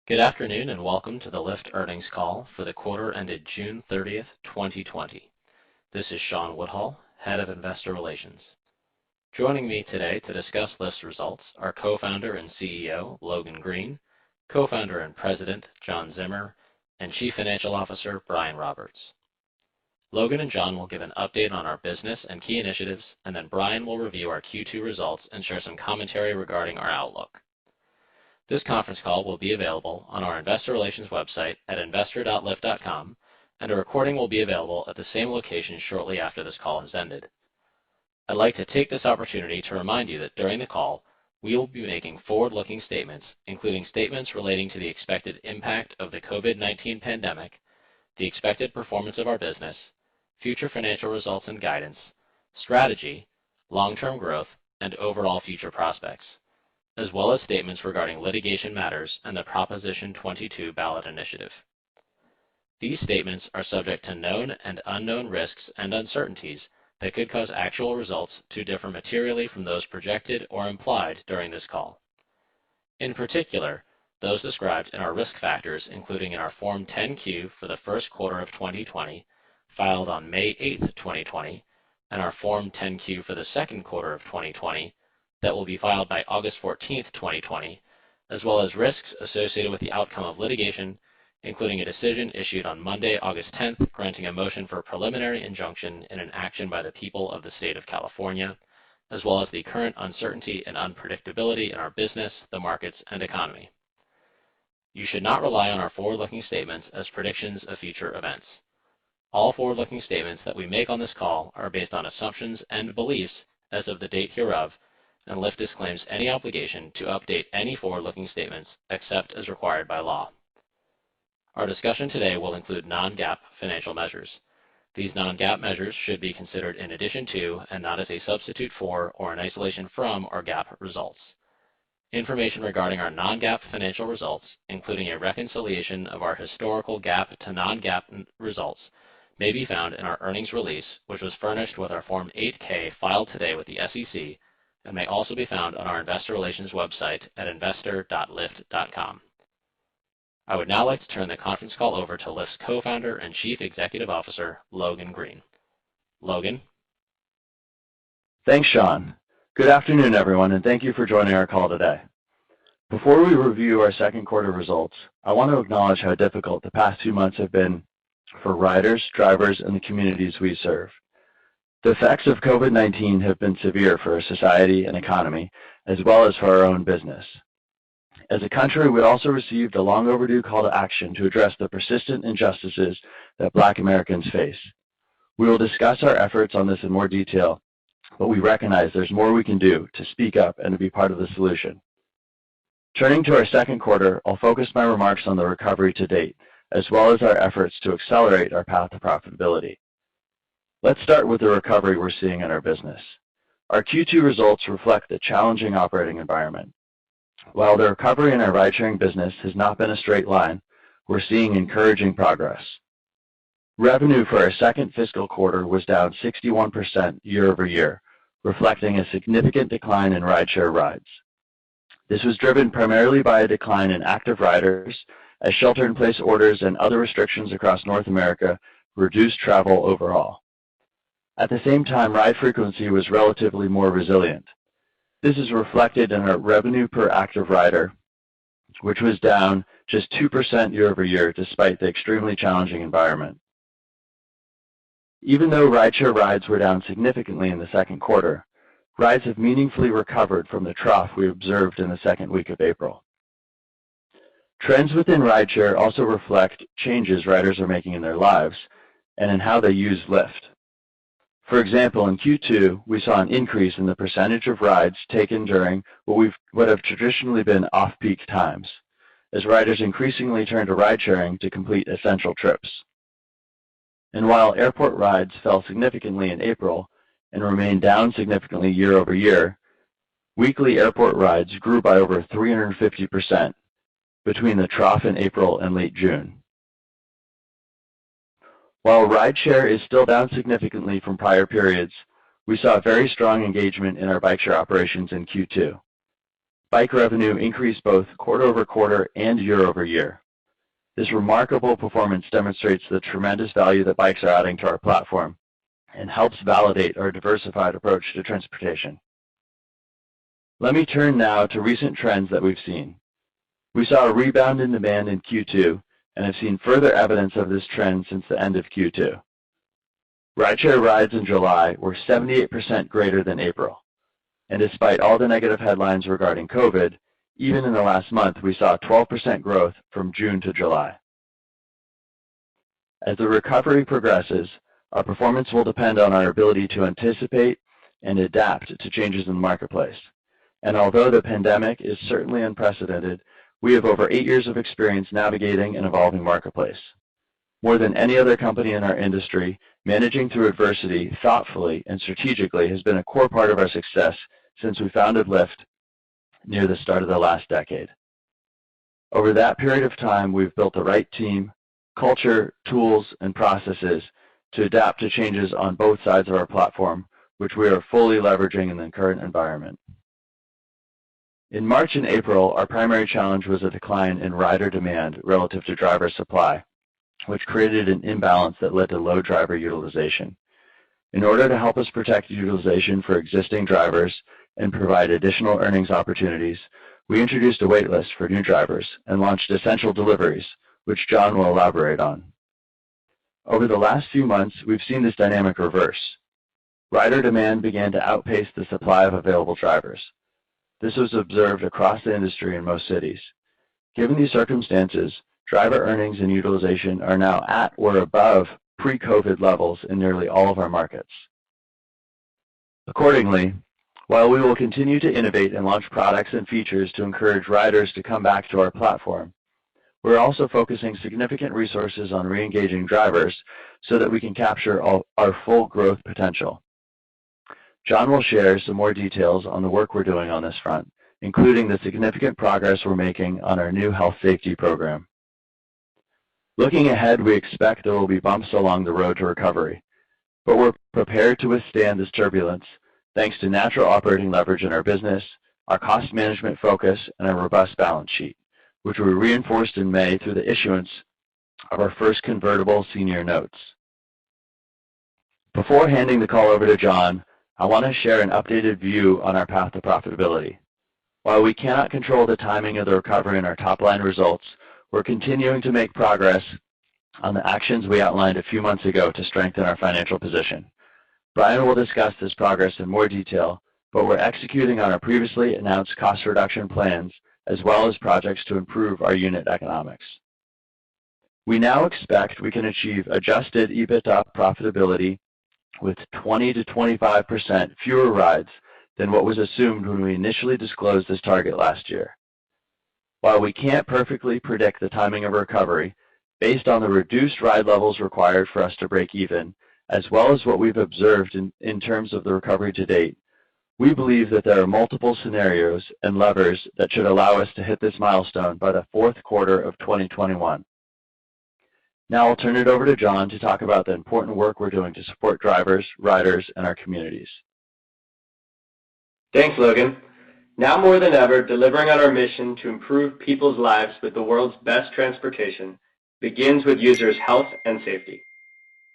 Good afternoon and welcome to the Lyft earnings call for the quarter ended June 30th, 2020. This is Sean Woodhull, Head of Investor Relations. Joining me today to discuss Lyft's results are co-founder and CEO Logan Green, co-founder and president John Zimmer, and Chief Financial Officer Brian Roberts. Logan and John will give an update on our business and key initiatives, and then Brian will review our Q2 results and share some commentary regarding our outlook. This conference call will be available on our investor relations website at investor.lyft.com, and a recording will be available at the same location shortly after this call has ended. I'd like to take this opportunity to remind you that during the call, we will be making forward-looking statements, including statements relating to the expected impact of the COVID-19 pandemic, the expected performance of our business, future financial results and guidance, strategy, long-term growth, and overall future prospects, as well as statements regarding litigation matters and the Proposition 22 ballot initiative. These statements are subject to known and unknown risks and uncertainties that could cause actual results to differ materially from those projected or implied during this call. In particular, those described in our risk factors, including in our Form 10-Q for the first quarter of 2020, filed on May 8th, 2020, and our Form 10-Q for the second quarter of 2020, that will be filed by August 14th, 2020, as well as risks associated with the outcome of litigation, including a decision issued on Monday, August 10th, granting a motion for a preliminary injunction in an action by the people of the state of California, as well as the current uncertainty and unpredictability in our business, the markets, and economy. You should not rely on our forward-looking statements as predictions of future events. All forward-looking statements that we make on this call are based on assumptions and beliefs as of the date hereof, and Lyft disclaims any obligation to update any forward-looking statements except as required by law. Our discussion today will include non-GAAP financial measures. These non-GAAP measures should be considered in addition to and not as a substitute for or in isolation from our GAAP results. Information regarding our non-GAAP financial results, including a reconciliation of our historical GAAP to non-GAAP results, may be found in our earnings release, which was furnished with our Form 8-K filed today with the SEC, and may also be found on our investor relations website at investor.lyft.com. I would now like to turn the conference call over to Lyft's co-founder and Chief Executive Officer, Logan Green. Logan? Thanks, Sean. Good afternoon, everyone, and thank you for joining our call today. Before we review our second quarter results, I want to acknowledge how difficult the past 2 months have been for riders, drivers, and the communities we serve. The effects of COVID-19 have been severe for our society and economy, as well as for our own business. As a country, we also received a long overdue call to action to address the persistent injustices that Black Americans face. We will discuss our efforts on this in more detail, but we recognize there's more we can do to speak up and to be part of the solution. Turning to our second quarter, I'll focus my remarks on the recovery to date, as well as our efforts to accelerate our path to profitability. Let's start with the recovery we're seeing in our business. Our Q2 results reflect the challenging operating environment. While the recovery in our ride-sharing business has not been a straight line, we're seeing encouraging progress. Revenue for our second fiscal quarter was down 61% year over year, reflecting a significant decline in rideshare rides. This was driven primarily by a decline in active riders, as shelter-in-place orders and other restrictions across North America reduced travel overall. At the same time, ride frequency was relatively more resilient. This is reflected in our revenue per active rider, which was down just 2% year over year despite the extremely challenging environment. Even though rideshare rides were down significantly in the second quarter, rides have meaningfully recovered from the trough we observed in the second week of April. Trends within rideshare also reflect changes riders are making in their lives and in how they use Lyft. For example, in Q2, we saw an increase in the percentage of rides taken during what have traditionally been off-peak times, as riders increasingly turn to ride-sharing to complete essential trips. And while airport rides fell significantly in April and remained down significantly year over year, weekly airport rides grew by over 350% between the trough in April and late June. While rideshare is still down significantly from prior periods, we saw very strong engagement in our Bikeshare operations in Q2. bike revenue increased both quarter over quarter and year over year. This remarkable performance demonstrates the tremendous value that bikes are adding to our platform and helps validate our diversified approach to transportation. Let me turn now to recent trends that we've seen. We saw a rebound in demand in Q2 and have seen further evidence of this trend since the end of Q2. Rideshare rides in July were 78% greater than April. And despite all the negative headlines regarding COVID, even in the last month, we saw 12% growth from June to July. As the recovery progresses, our performance will depend on our ability to anticipate and adapt to changes in the marketplace. And although the pandemic is certainly unprecedented, we have over 8 years of experience navigating an evolving marketplace. More than any other company in our industry, managing through adversity thoughtfully and strategically has been a core part of our success since we founded Lyft near the start of the last decade. Over that period of time, we've built the right team, culture, tools, and processes to adapt to changes on both sides of our platform, which we are fully leveraging in the current environment. In March and April, our primary challenge was a decline in rider demand relative to driver supply, which created an imbalance that led to low driver utilization. In order to help us protect utilization for existing drivers and provide additional earnings opportunities, we introduced a waitlist for new drivers and launched essential deliveries, which John will elaborate on. Over the last few months, we've seen this dynamic reverse. Rider demand began to outpace the supply of available drivers. This was observed across the industry in most cities. Given these circumstances, driver earnings and utilization are now at or above pre-COVID levels in nearly all of our markets. Accordingly, while we will continue to innovate and launch products and features to encourage riders to come back to our platform, we're also focusing significant resources on re-engaging drivers so that we can capture our full growth potential. John will share some more details on the work we're doing on this front, including the significant progress we're making on our new health safety program. Looking ahead, we expect there will be bumps along the road to recovery, but we're prepared to withstand this turbulence thanks to natural operating leverage in our business, our cost management focus, and a robust balance sheet, which we reinforced in May through the issuance of our first convertible senior notes. Before handing the call over to John, I want to share an updated view on our path to profitability. While we cannot control the timing of the recovery in our top-line results, we're continuing to make progress on the actions we outlined a few months ago to strengthen our financial position. Brian will discuss this progress in more detail, but we're executing on our previously announced cost reduction plans as well as projects to improve our unit economics. We now expect we can achieve adjusted EBITDA profitability with 20 to 25% fewer rides than what was assumed when we initially disclosed this target last year. While we can't perfectly predict the timing of recovery, based on the reduced ride levels required for us to break even, as well as what we've observed in terms of the recovery to date, we believe that there are multiple scenarios and levers that should allow us to hit this milestone by the fourth quarter of 2021. Now I'll turn it over to John to talk about the important work we're doing to support drivers, riders, and our communities. Thanks, Logan. Now more than ever, delivering on our mission to improve people's lives with the world's best transportation begins with users' health and safety.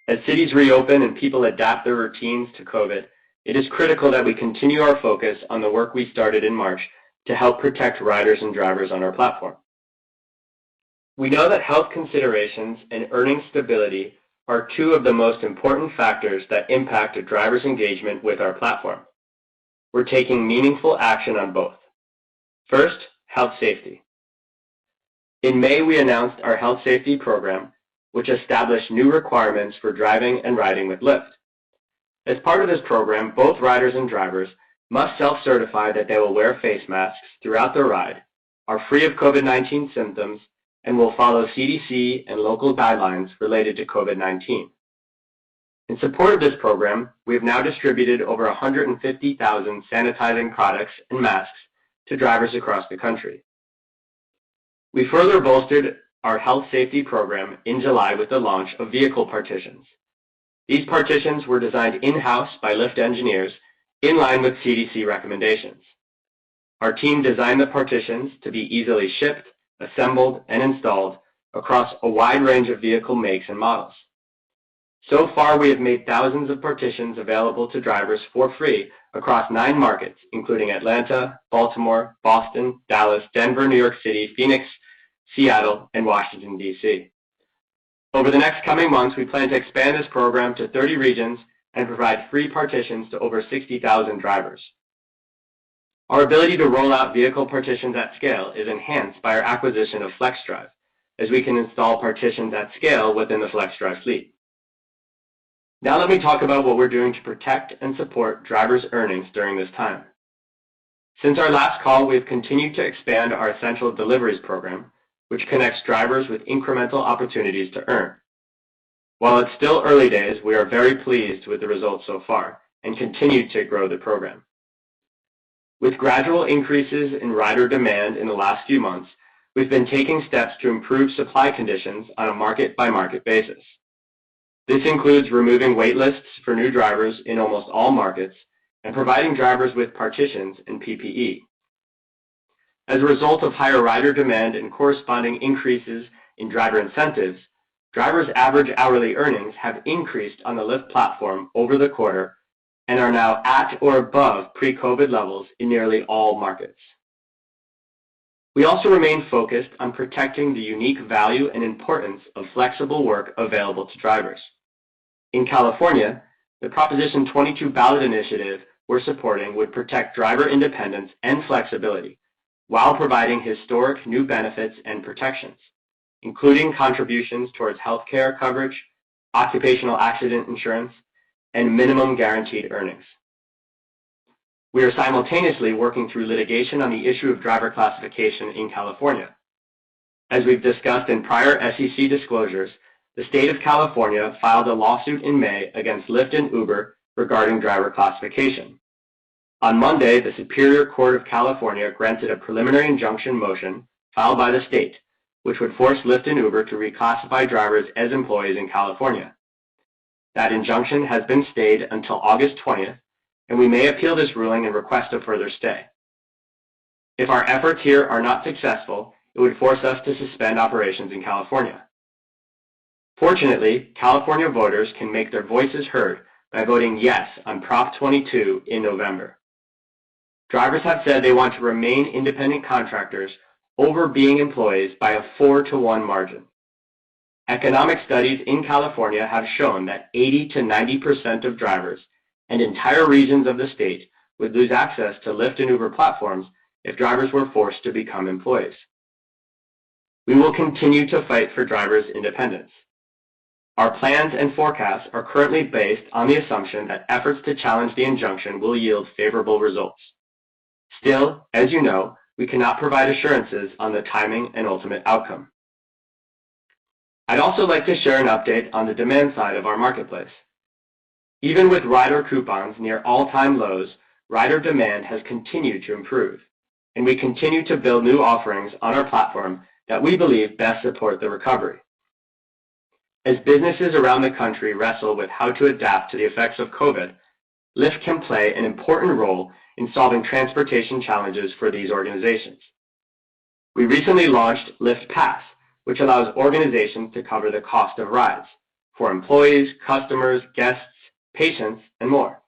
As cities reopen and people adapt their routines to COVID, it is critical that we continue our focus on the work we started in March to help protect riders and drivers on our platform. We know that health considerations and earning stability are two of the most important factors that impact a driver's engagement with our platform. We're taking meaningful action on both. First, health safety. In May, we announced our health safety program, which established new requirements for driving and riding with Lyft. As part of this program, both riders and drivers must self-certify that they will wear face masks throughout their ride, are free of COVID-19 symptoms, and will follow CDC and local guidelines related to COVID-19. In support of this program, we have now distributed over 150,000 sanitizing products and masks to drivers across the country. We further bolstered our health safety program in July with the launch of vehicle partitions. These partitions were designed in-house by Lyft engineers in line with CDC recommendations. Our team designed the partitions to be easily shipped, assembled, and installed across a wide range of vehicle makes and models. So far, we have made thousands of partitions available to drivers for free across 9 markets, including Atlanta, Baltimore, Boston, Dallas, Denver, New York City, Phoenix, Seattle, and Washington, D.C. Over the next coming months, we plan to expand this program to 30 regions and provide free partitions to over 60,000 drivers. Our ability to roll out vehicle partitions at scale is enhanced by our acquisition of FlexDrive, as we can install partitions at scale within the FlexDrive fleet. Now let me talk about what we're doing to protect and support drivers' earnings during this time. Since our last call, we've continued to expand our Essential Deliveries program, which connects drivers with incremental opportunities to earn. While it's still early days, we are very pleased with the results so far and continue to grow the program. With gradual increases in rider demand in the last few months, we've been taking steps to improve supply conditions on a market-by-market basis. This includes removing wait lists for new drivers in almost all markets and providing drivers with partitions and PPE. As a result of higher rider demand and corresponding increases in driver incentives, drivers' average hourly earnings have increased on the Lyft platform over the quarter and are now at or above pre-COVID levels in nearly all markets. We also remain focused on protecting the unique value and importance of flexible work available to drivers. In California, the Proposition 22 ballot initiative we're supporting would protect driver independence and flexibility while providing historic new benefits and protections, including contributions towards health care coverage, occupational accident insurance, and minimum guaranteed earnings. We are simultaneously working through litigation on the issue of driver classification in California. As we've discussed in prior SEC disclosures, the state of California filed a lawsuit in May against Lyft and Uber regarding driver classification. On Monday, the Superior Court of California granted a preliminary injunction motion filed by the state, which would force Lyft and Uber to reclassify drivers as employees in California. That injunction has been stayed until August 20th, and we may appeal this ruling and request a further stay. If our efforts here are not successful, it would force us to suspend operations in California. Fortunately, California voters can make their voices heard by voting yes on Prop 22 in November. Drivers have said they want to remain independent contractors over being employees by a 4-to-1 margin. Economic studies in California have shown that 80 to 90% of drivers and entire regions of the state would lose access to Lyft and Uber platforms if drivers were forced to become employees. We will continue to fight for drivers' independence. Our plans and forecasts are currently based on the assumption that efforts to challenge the injunction will yield favorable results. Still, as you know, we cannot provide assurances on the timing and ultimate outcome. I'd also like to share an update on the demand side of our marketplace. Even with rider coupons near all-time lows, rider demand has continued to improve, and we continue to build new offerings on our platform that we believe best support the recovery. As businesses around the country wrestle with how to adapt to the effects of COVID, Lyft can play an important role in solving transportation challenges for these organizations. We recently launched Lyft Pass, which allows organizations to cover the cost of rides for employees, customers, guests, patients, and more.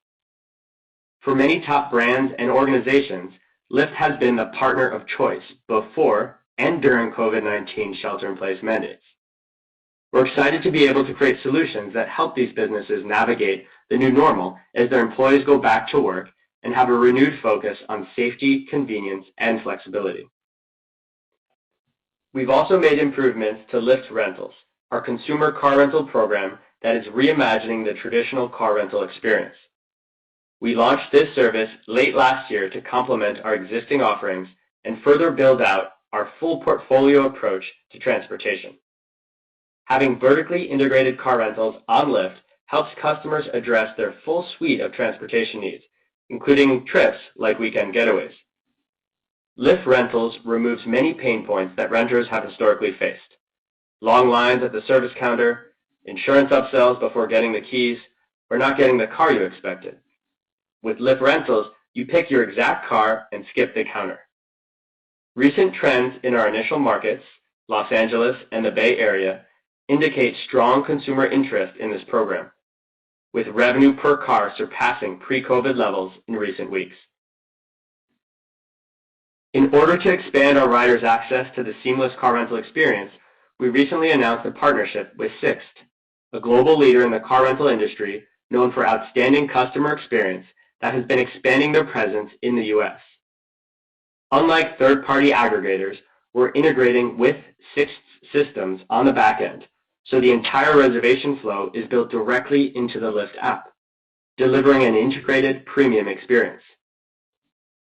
For many top brands and organizations, Lyft has been the partner of choice before and during COVID-19 shelter-in-place mandates. We're excited to be able to create solutions that help these businesses navigate the new normal as their employees go back to work and have a renewed focus on safety, convenience, and flexibility. We've also made improvements to Lyft Rentals, our consumer car rental program that is reimagining the traditional car rental experience. We launched this service late last year to complement our existing offerings and further build out our full portfolio approach to transportation. Having vertically integrated car rentals on Lyft helps customers address their full suite of transportation needs, including trips like weekend getaways. Lyft Rentals removes many pain points that renters have historically faced. Long lines at the service counter, insurance upsells before getting the keys, or not getting the car you expected. With Lyft Rentals, you pick your exact car and skip the counter. Recent trends in our initial markets, Los Angeles and the Bay Area, indicate strong consumer interest in this program, with revenue per car surpassing pre-COVID levels in recent weeks. In order to expand our riders' access to the seamless car rental experience, we recently announced a partnership with Sixt, a global leader in the car rental industry known for outstanding customer experience that has been expanding their presence in the U.S. Unlike third-party aggregators, we're integrating with Sixt's systems on the back end, so the entire reservation flow is built directly into the Lyft app, delivering an integrated premium experience.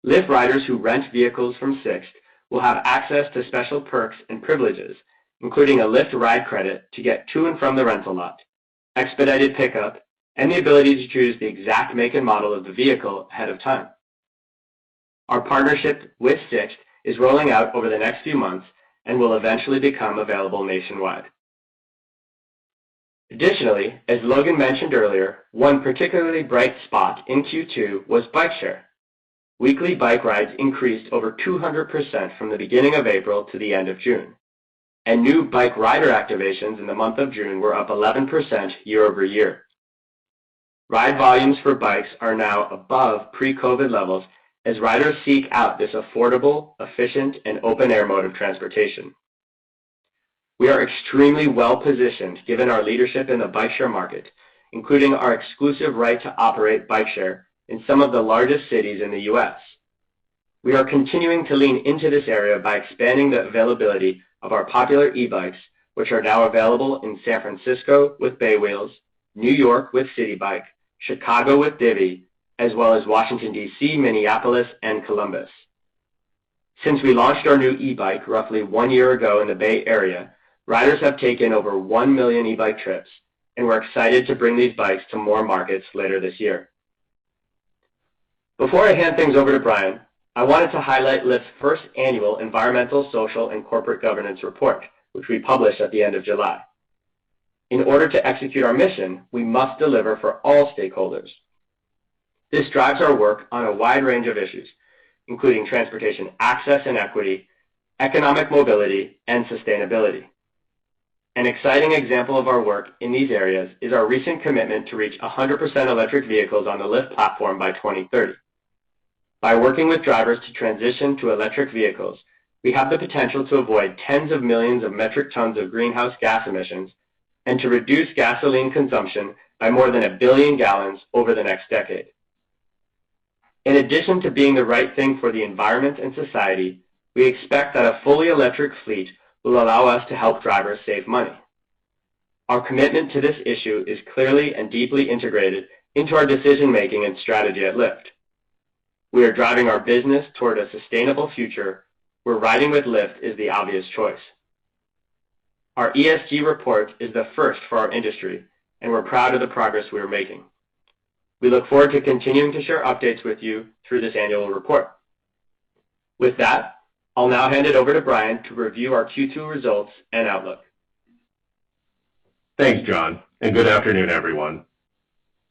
Lyft riders who rent vehicles from Sixt will have access to special perks and privileges, including a Lyft ride credit to get to and from the rental lot, expedited pickup, and the ability to choose the exact make and model of the vehicle ahead of time. Our partnership with Sixt is rolling out over the next few months and will eventually become available nationwide. Additionally, as Logan mentioned earlier, one particularly bright spot in Q2 was Bikeshare. Weekly bike rides increased over 200% from the beginning of April to the end of June, and new bike rider activations in the month of June were up 11% year over year. Ride volumes for bikes are now above pre-COVID levels as riders seek out this affordable, efficient, and open-air mode of transportation. We are extremely well positioned given our leadership in the bikeshare market, including our exclusive right to operate Bikeshare in some of the largest cities in the U.S. We are continuing to lean into this area by expanding the availability of our popular e-bikes, which are now available in San Francisco with Bay Wheels, New York with City Bike, Chicago with Divvy, as well as Washington, D.C., Minneapolis, and Columbus. Since we launched our new e-bike roughly 1 year ago in the Bay Area, riders have taken over 1 million e-bike trips, and we're excited to bring these bikes to more markets later this year. Before I hand things over to Brian, I wanted to highlight Lyft's first annual Environmental, Social, and Corporate Governance Report, which we published at the end of July. In order to execute our mission, we must deliver for all stakeholders. This drives our work on a wide range of issues, including transportation access and equity, economic mobility, and sustainability. An exciting example of our work in these areas is our recent commitment to reach 100% electric vehicles on the Lyft platform by 2030. By working with drivers to transition to electric vehicles, we have the potential to avoid tens of millions of metric tons of greenhouse gas emissions and to reduce gasoline consumption by more than 1 billion gallons over the next decade. In addition to being the right thing for the environment and society, we expect that a fully electric fleet will allow us to help drivers save money. Our commitment to this issue is clearly and deeply integrated into our decision-making and strategy at Lyft. We are driving our business toward a sustainable future where riding with Lyft is the obvious choice. Our ESG report is the first for our industry, and we're proud of the progress we are making. We look forward to continuing to share updates with you through this annual report. With that, I'll now hand it over to Brian to review our Q2 results and outlook. Thanks, John, and good afternoon, everyone.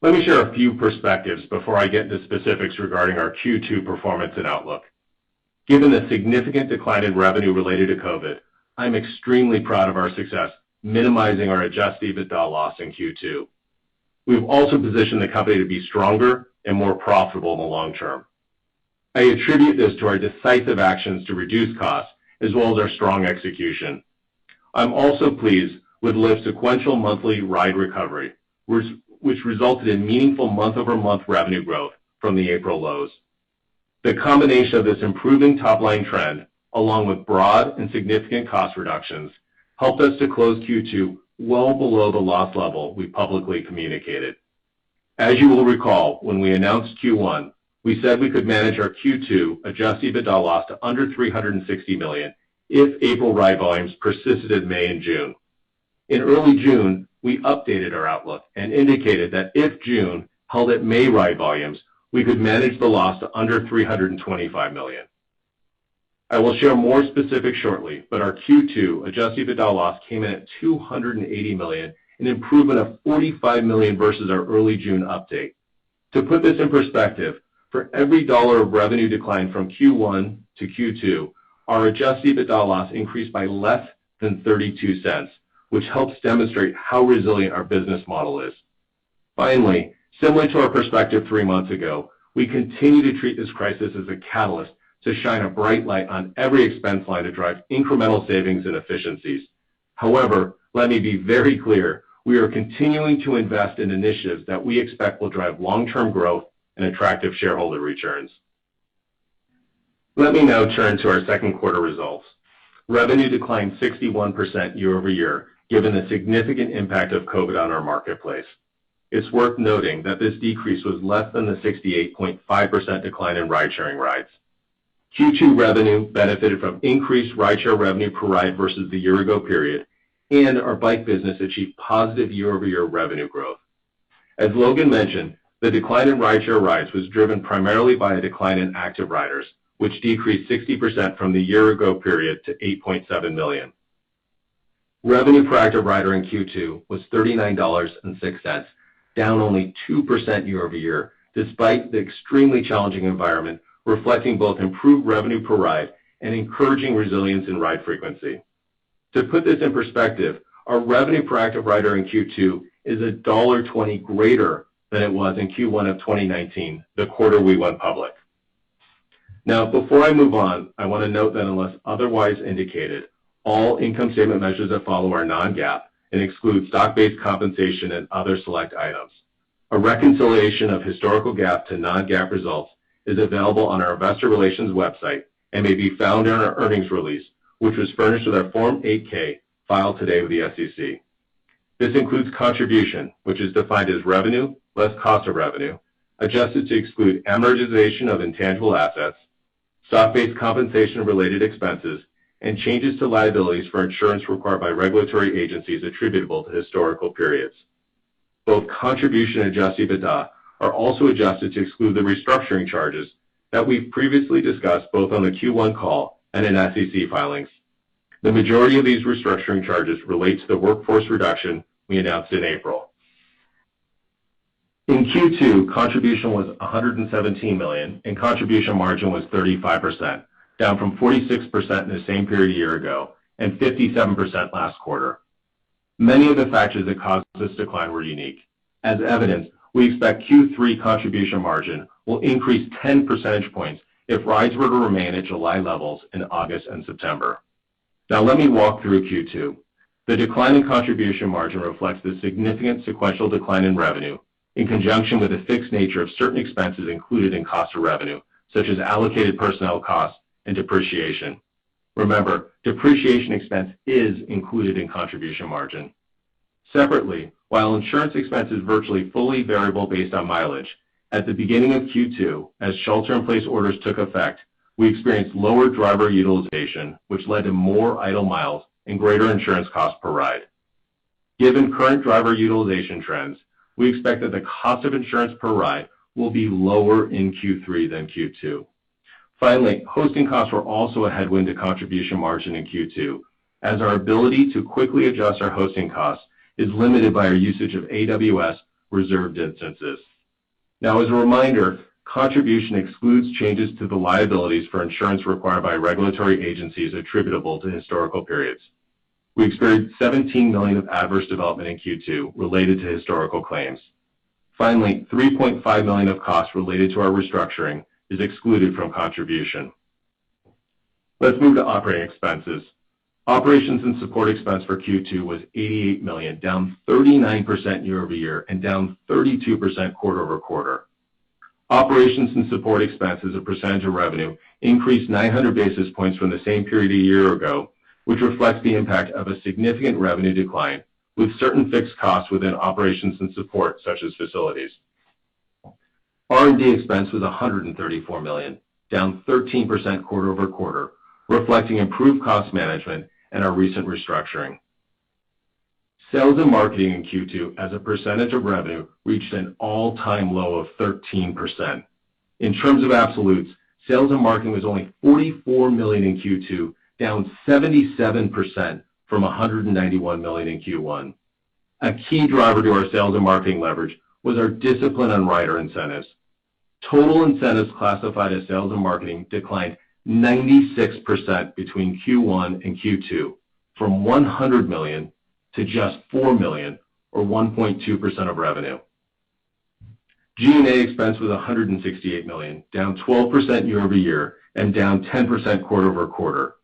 Let me share a few perspectives before I get into specifics regarding our Q2 performance and outlook. Given the significant decline in revenue related to COVID, I'm extremely proud of our success minimizing our adjusted EBITDA loss in Q2. We've also positioned the company to be stronger and more profitable in the long term. I attribute this to our decisive actions to reduce costs as well as our strong execution. I'm also pleased with Lyft's sequential monthly ride recovery, which resulted in meaningful month-over-month revenue growth from the April lows. The combination of this improving top-line trend, along with broad and significant cost reductions, helped us to close Q2 well below the loss level we publicly communicated. As you will recall, when we announced Q1, we said we could manage our Q2 adjusted EBITDA loss to under $360 million if April ride volumes persisted in May and June. In early June, we updated our outlook and indicated that if June held at May ride volumes, we could manage the loss to under $325 million. I will share more specifics shortly, but our Q2 adjusted EBITDA loss came in at $280 million, an improvement of $45 million versus our early June update. To put this in perspective, For every dollar of revenue decline from Q1 to Q2, our adjusted EBITDA loss increased by less than 32 cents, which helps demonstrate how resilient our business model is. Finally, similar to our perspective 3 months ago, we continue to treat this crisis as a catalyst to shine a bright light on every expense line to drive incremental savings and efficiencies. However, let me be very clear, we are continuing to invest in initiatives that we expect will drive long-term growth and attractive shareholder returns. Let me now turn to our second quarter results. Revenue declined 61% year over year, given the significant impact of COVID on our marketplace. It's worth noting that this decrease was less than the 68.5% decline in ride-sharing rides. Q2 revenue benefited from increased rideshare revenue per ride versus the year-ago period, and our bike business achieved positive year-over-year revenue growth. As Logan mentioned, the decline in rideshare rides was driven primarily by a decline in active riders, which decreased 60% from the year-ago period to 8.7 million. Revenue per active rider in Q2 was $39.06, down only 2% year-over-year, despite the extremely challenging environment, reflecting both improved revenue per ride and encouraging resilience in ride frequency. To put this in perspective, our revenue per active rider in Q2 is $1.20 greater than it was in Q1 of 2019, the quarter we went public. Now, before I move on, I want to note that unless otherwise indicated, all income statement measures that follow are non-GAAP and exclude stock-based compensation and other select items. A reconciliation of historical GAAP to non-GAAP results is available on our investor relations website and may be found in our earnings release, which was furnished with our Form 8-K filed today with the SEC. This includes contribution, which is defined as revenue less cost of revenue, adjusted to exclude amortization of intangible assets, stock-based compensation-related expenses, and changes to liabilities for insurance required by regulatory agencies attributable to historical periods. Both contribution and adjusted EBITDA are also adjusted to exclude the restructuring charges that we've previously discussed both on the Q1 call and in SEC filings. The majority of these restructuring charges relate to the workforce reduction we announced in April. In Q2, contribution was $117 million, and contribution margin was 35%, down from 46% in the same period a year ago and 57% last quarter. Many of the factors that caused this decline were unique. As evidenced, we expect Q3 contribution margin will increase 10 percentage points if rides were to remain at July levels in August and September. Now let me walk through Q2. The decline in contribution margin reflects the significant sequential decline in revenue in conjunction with the fixed nature of certain expenses included in cost of revenue, such as allocated personnel costs and depreciation. Remember, depreciation expense is included in contribution margin. Separately, while insurance expense is virtually fully variable based on mileage, at the beginning of Q2, as shelter-in-place orders took effect, we experienced lower driver utilization, which led to more idle miles and greater insurance costs per ride. Given current driver utilization trends, we expect that the cost of insurance per ride will be lower in Q3 than Q2. Finally, hosting costs were also a headwind to contribution margin in Q2, as our ability to quickly adjust our hosting costs is limited by our usage of AWS reserved instances. Now, as a reminder, contribution excludes changes to the liabilities for insurance required by regulatory agencies attributable to historical periods. We experienced $17 million of adverse development in Q2 related to historical claims. Finally, $3.5 million of costs related to our restructuring is excluded from contribution. Let's move to operating expenses. Operations and support expense for Q2 was $88 million, down 39% year over year and down 32% quarter over quarter. Operations and support expense as a percentage of revenue increased 900 basis points from the same period a year ago, which reflects the impact of a significant revenue decline with certain fixed costs within operations and support, such as facilities. R&D expense was $134 million, down 13% quarter over quarter, reflecting improved cost management and our recent restructuring. Sales and marketing in Q2 as a percentage of revenue reached an all-time low of 13%. In terms of absolutes, sales and marketing was only $44 million in Q2, down 77% from $191 million in Q1. A key driver to our sales and marketing leverage was our discipline on rider incentives. Total incentives classified as sales and marketing declined 96% between Q1 and Q2, from $100 million to just $4 million, or 1.2% of revenue. G&A expense was $168 million, down 12% year over year and down 10% quarter over quarter.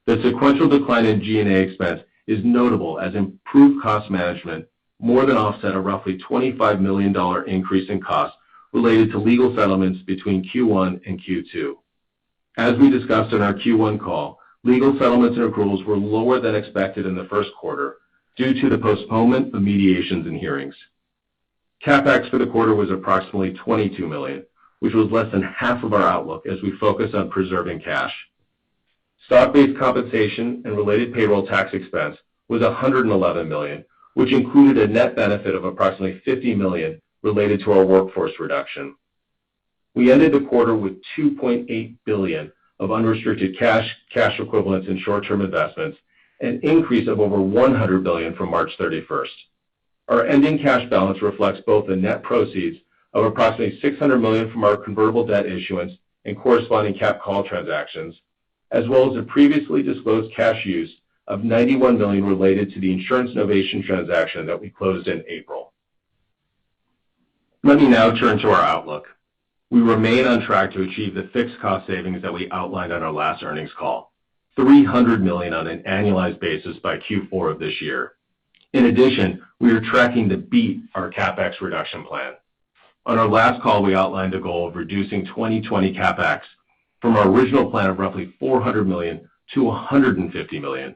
The sequential decline in G&A expense is notable as improved cost management more than offset a roughly $25 million increase in costs related to legal settlements between Q1 and Q2. As we discussed in our Q1 call, legal settlements and accruals were lower than expected in the first quarter due to the postponement of mediations and hearings. CapEx for the quarter was approximately $22 million, which was less than half of our outlook as we focus on preserving cash. Stock-based compensation and related payroll tax expense was $111 million, which included a net benefit of approximately $50 million related to our workforce reduction. We ended the quarter with $2.8 billion of unrestricted cash, cash equivalents, and short-term investments, an increase of over $100 billion from March 31st. Our ending cash balance reflects both the net proceeds of approximately $600 million from our convertible debt issuance and corresponding cap call transactions, as well as the previously disclosed cash use of $91 million related to the insurance novation transaction that we closed in April. Let me now turn to our outlook. We remain on track to achieve the fixed cost savings that we outlined on our last earnings call, $300 million on an annualized basis by Q4 of this year. In addition, we are tracking to beat our CapEx reduction plan. On our last call, we outlined a goal of reducing 2020 CapEx from our original plan of roughly $400 million to $150 million.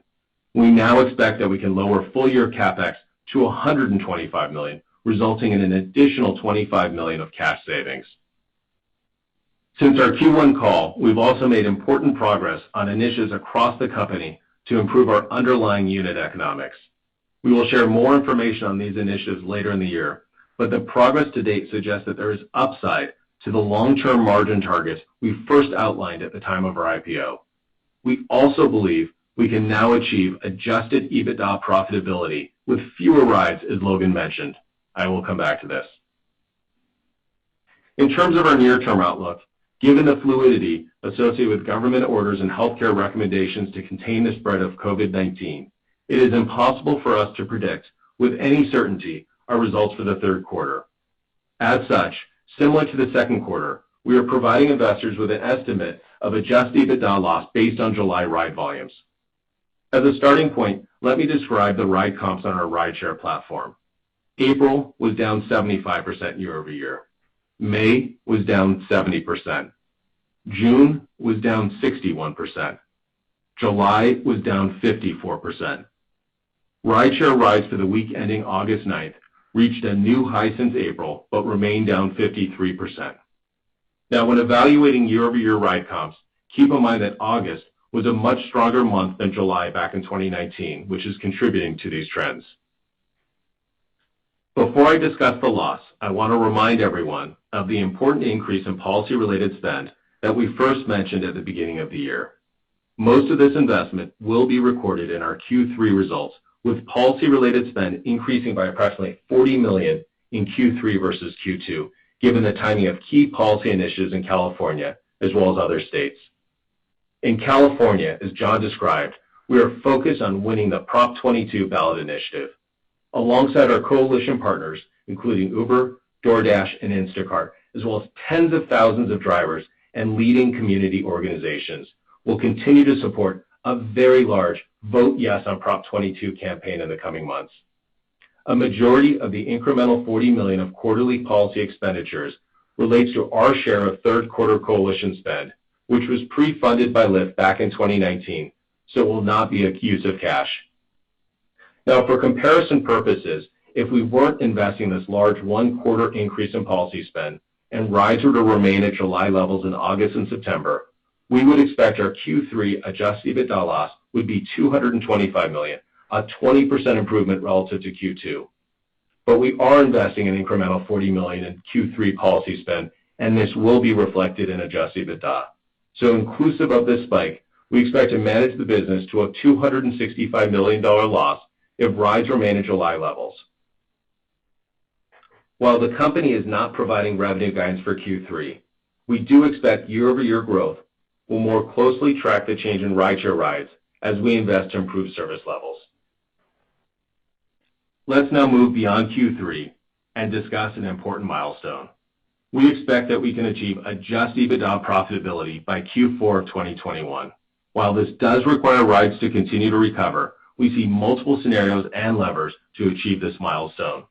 We now expect that we can lower full-year CapEx to $125 million, resulting in an additional $25 million of cash savings. Since our Q1 call, we've also made important progress on initiatives across the company to improve our underlying unit economics. We will share more information on these initiatives later in the year, but the progress to date suggests that there is upside to the long-term margin targets we first outlined at the time of our IPO. We also believe we can now achieve adjusted EBITDA profitability with fewer rides, as Logan mentioned. I will come back to this. In terms of our near-term outlook, given the fluidity associated with government orders and healthcare recommendations to contain the spread of COVID-19, it is impossible for us to predict with any certainty our results for the third quarter. As such, similar to the second quarter, we are providing investors with an estimate of adjusted EBITDA loss based on July ride volumes. As a starting point, let me describe the ride comps on our rideshare platform. April was down 75% year over year. May was down 70%. June was down 61%. July was down 54%. Rideshare rides for the week ending August 9th reached a new high since April, but remained down 53%. Now, when evaluating year-over-year ride comps, keep in mind that August was a much stronger month than July back in 2019, which is contributing to these trends. Before I discuss the loss, I want to remind everyone of the important increase in policy-related spend that we first mentioned at the beginning of the year. Most of this investment will be recorded in our Q3 results, with policy-related spend increasing by approximately $40 million in Q3 versus Q2, given the timing of key policy initiatives in California, as well as other states. In California, as John described, we are focused on winning the Prop 22 ballot initiative. Alongside our coalition partners, including Uber, DoorDash, and Instacart, as well as tens of thousands of drivers and leading community organizations, we'll continue to support a very large Vote Yes on Prop 22 campaign in the coming months. A majority of the incremental $40 million of quarterly policy expenditures relates to our share of third quarter coalition spend, which was pre-funded by Lyft back in 2019, so it will not be a use of cash. Now, for comparison purposes, if we weren't investing this large one-quarter increase in policy spend and rides were to remain at July levels in August and September, we would expect our Q3 adjusted EBITDA loss would be $225 million, a 20% improvement relative to Q2. But we are investing an incremental $40 million in Q3 policy spend, and this will be reflected in adjusted EBITDA. So inclusive of this spike, we expect to manage the business to a $265 million loss if rides remain at July levels. While the company is not providing revenue guidance for Q3, we do expect year-over-year growth will more closely track the change in rideshare rides as we invest to improve service levels. Let's now move beyond Q3 and discuss an important milestone. We expect that we can achieve adjusted EBITDA profitability by Q4 of 2021. While this does require rides to continue to recover, we see multiple scenarios and levers to achieve this milestone.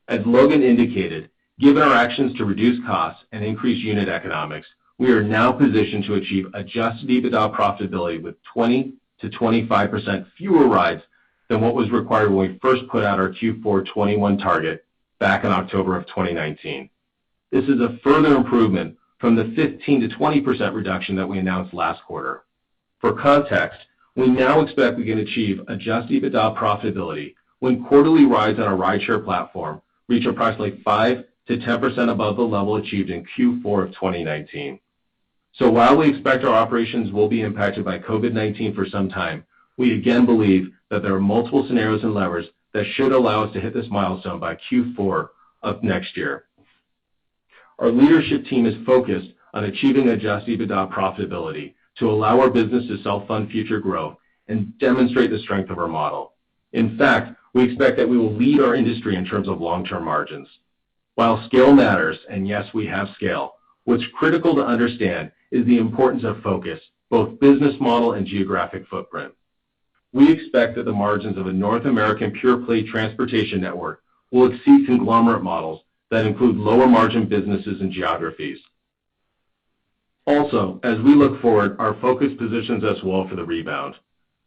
As Logan indicated, given our actions to reduce costs and increase unit economics, we are now positioned to achieve adjusted EBITDA profitability with 20 to 25% fewer rides than what was required when we first put out our Q4 21 target back in October of 2019. This is a further improvement from the 15 to 20% reduction that we announced last quarter. For context, we now expect we can achieve adjusted EBITDA profitability when quarterly rides on our rideshare platform reach approximately 5 to 10% above the level achieved in Q4 of 2019. So while we expect our operations will be impacted by COVID-19 for some time, we again believe that there are multiple scenarios and levers that should allow us to hit this milestone by Q4 of next year. Our leadership team is focused on achieving adjusted EBITDA profitability to allow our business to self-fund future growth and demonstrate the strength of our model. In fact, we expect that we will lead our industry in terms of long-term margins. While scale matters, and yes, we have scale, what's critical to understand is the importance of focus, both business model and geographic footprint. We expect that the margins of a North American pure-play transportation network will exceed conglomerate models that include lower margin businesses and geographies. Also, as we look forward, our focus positions us well for the rebound.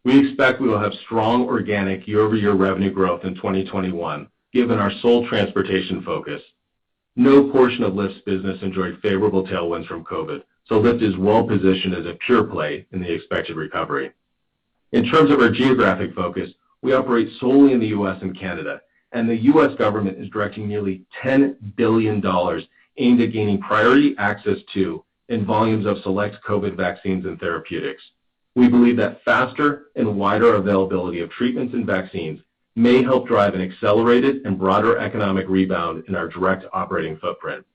We expect we will have strong organic year-over-year revenue growth in 2021, given our sole transportation focus. No portion of Lyft's business enjoyed favorable tailwinds from COVID, so Lyft is well positioned as a pure play in the expected recovery. In terms of our geographic focus, we operate solely in the U.S. and Canada, and the U.S. government is directing nearly $10 billion aimed at gaining priority access to and volumes of select COVID vaccines and therapeutics. We believe that faster and wider availability of treatments and vaccines may help drive an accelerated and broader economic rebound in our direct operating footprint.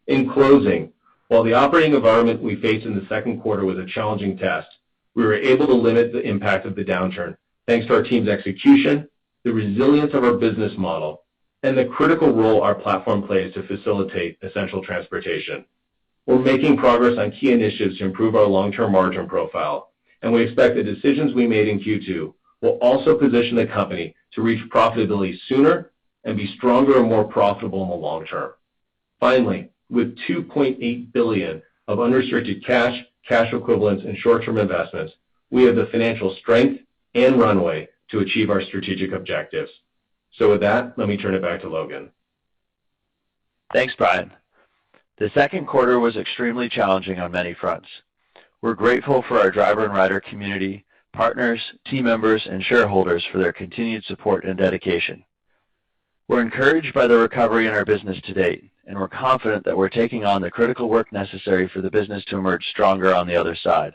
In closing, while the operating environment we faced in the second quarter was a challenging test, we were able to limit the impact of the downturn thanks to our team's execution, the resilience of our business model, and the critical role our platform plays to facilitate essential transportation. We're making progress on key initiatives to improve our long-term margin profile, and we expect the decisions we made in Q2 will also position the company to reach profitability sooner and be stronger and more profitable in the long term. Finally, with $2.8 billion of unrestricted cash, cash equivalents, and short-term investments, we have the financial strength and runway to achieve our strategic objectives. So with that, let me turn it back to Logan. Thanks, Brian. The second quarter was extremely challenging on many fronts. We're grateful for our driver and rider community, partners, team members, and shareholders for their continued support and dedication. We're encouraged by the recovery in our business to date, and we're confident that we're taking on the critical work necessary for the business to emerge stronger on the other side.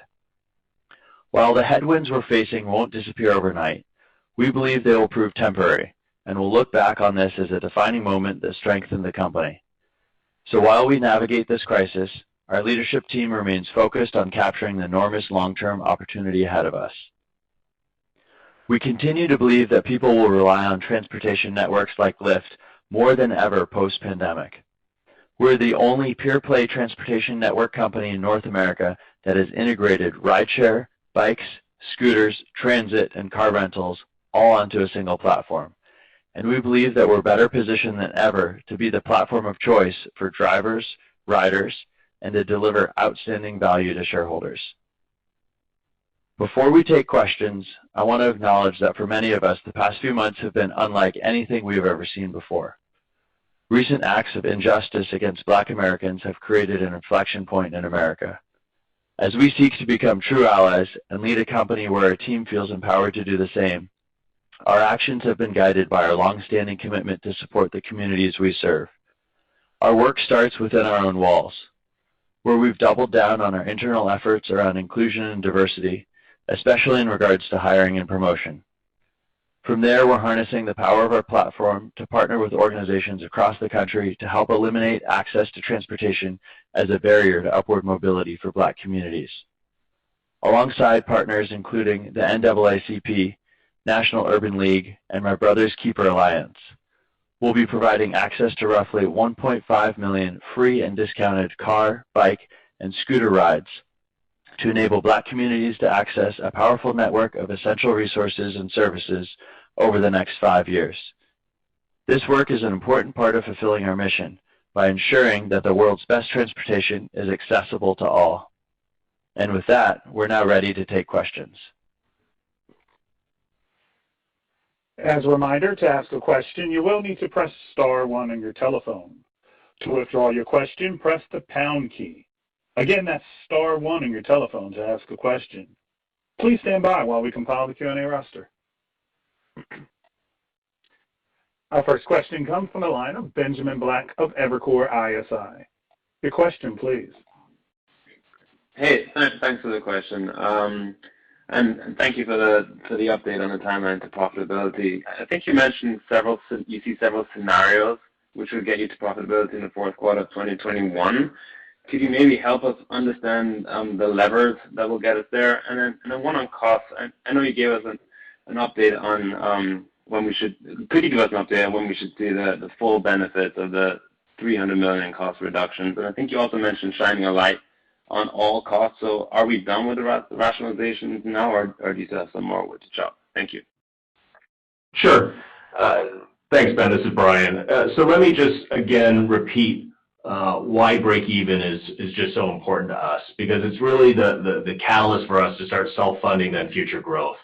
While the headwinds we're facing won't disappear overnight, we believe they will prove temporary, and we'll look back on this as a defining moment that strengthened the company. So while we navigate this crisis, our leadership team remains focused on capturing the enormous long-term opportunity ahead of us. We continue to believe that people will rely on transportation networks like Lyft more than ever post-pandemic. We're the only pure-play transportation network company in North America that has integrated rideshare, bikes, scooters, transit, and car rentals all onto a single platform. And we believe that we're better positioned than ever to be the platform of choice for drivers, riders, and to deliver outstanding value to shareholders. Before we take questions, I want to acknowledge that for many of us, the past few months have been unlike anything we've ever seen before. Recent acts of injustice against Black Americans have created an inflection point in America. As we seek to become true allies and lead a company where our team feels empowered to do the same, our actions have been guided by our long-standing commitment to support the communities we serve. Our work starts within our own walls, where we've doubled down on our internal efforts around inclusion and diversity, especially in regards to hiring and promotion. From there, we're harnessing the power of our platform to partner with organizations across the country to help eliminate access to transportation as a barrier to upward mobility for Black communities. Alongside partners including the NAACP, National Urban League, and My Brother's Keeper Alliance, we'll be providing access to roughly 1.5 million free and discounted car, bike, and scooter rides to enable Black communities to access a powerful network of essential resources and services over the next 5 years. This work is an important part of fulfilling our mission by ensuring that the world's best transportation is accessible to all. And with that, we're now ready to take questions. As a reminder, to ask a question, you will need to press *1 on your telephone. To withdraw your question, press the # key. Again, that's *1 on your telephone to ask a question. Please stand by while we compile the Q&A roster. Our first question comes from the line of Benjamin Black of Evercore ISI. Your question, please. Hey, thanks for the question. And thank you for the update on the timeline to profitability. I think you mentioned you see several scenarios which would get you to profitability in the fourth quarter of 2021. Could you maybe help us understand the levers that will get us there? And then one on costs. I know you gave us an update on could you give us an update on when we should see the full benefits of the $300 million in cost reductions? And I think you also mentioned shining a light on all costs. So are we done with the rationalizations now, or do you still have some more wood to chop? Thank you. Sure. Thanks, Ben. This is Brian. So let me just again repeat why break-even is just so important to us, because it's really the catalyst for us to start self-funding that future growth.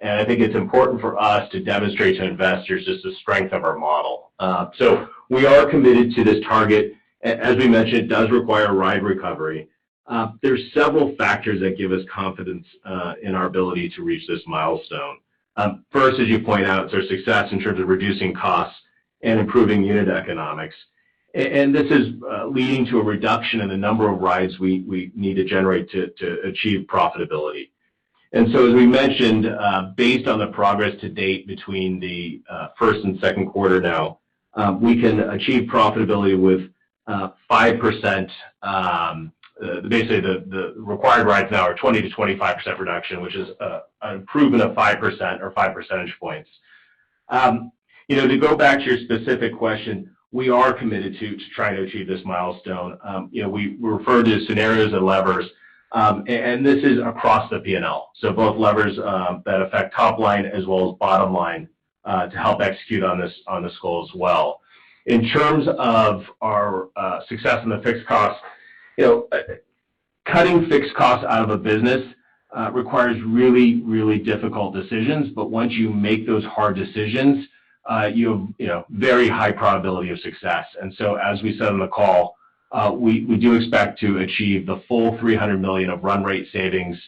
And I think it's important for us to demonstrate to investors just the strength of our model. So we are committed to this target. As we mentioned, it does require ride recovery. There's several factors that give us confidence in our ability to reach this milestone. First, as you point out, it's our success in terms of reducing costs and improving unit economics. And this is leading to a reduction in the number of rides we need to generate to achieve profitability. And so as we mentioned, based on the progress to date between the first and second quarter now, we can achieve profitability with 5%. Basically, the required rides now are 20 to 25% reduction, which is an improvement of 5% or 5 percentage points. To go back to your specific question, we are committed to trying to achieve this milestone. We refer to scenarios and levers, and this is across the P&L. So both levers that affect top line as well as bottom line to help execute on this goal as well. In terms of our success in the fixed costs, cutting fixed costs out of a business requires really, really difficult decisions. But once you make those hard decisions, you have very high probability of success. And so, as we said on the call, we do expect to achieve the full $300 million of run rate savings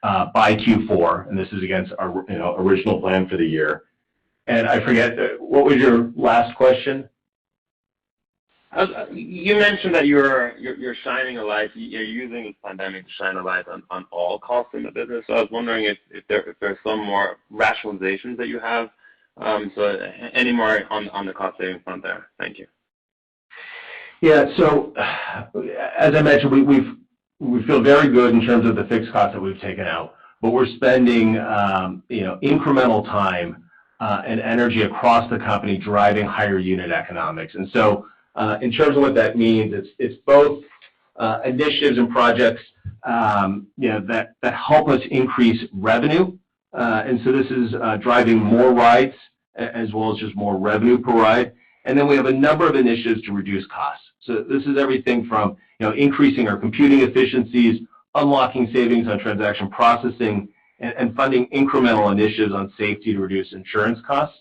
by Q4, and this is against our original plan for the year. And I forget, what was your last question? You mentioned that you're shining a light. You're using this pandemic to shine a light on all costs in the business. So I was wondering if there's some more rationalizations that you have. So any more on the cost saving front there? Thank you. Yeah. So as I mentioned, we feel very good in terms of the fixed costs that we've taken out, but we're spending incremental time and energy across the company driving higher unit economics. And so in terms of what that means, it's both initiatives and projects that help us increase revenue. And so this is driving more rides as well as just more revenue per ride. And then we have a number of initiatives to reduce costs. So this is everything from increasing our computing efficiencies, unlocking savings on transaction processing, and funding incremental initiatives on safety to reduce insurance costs.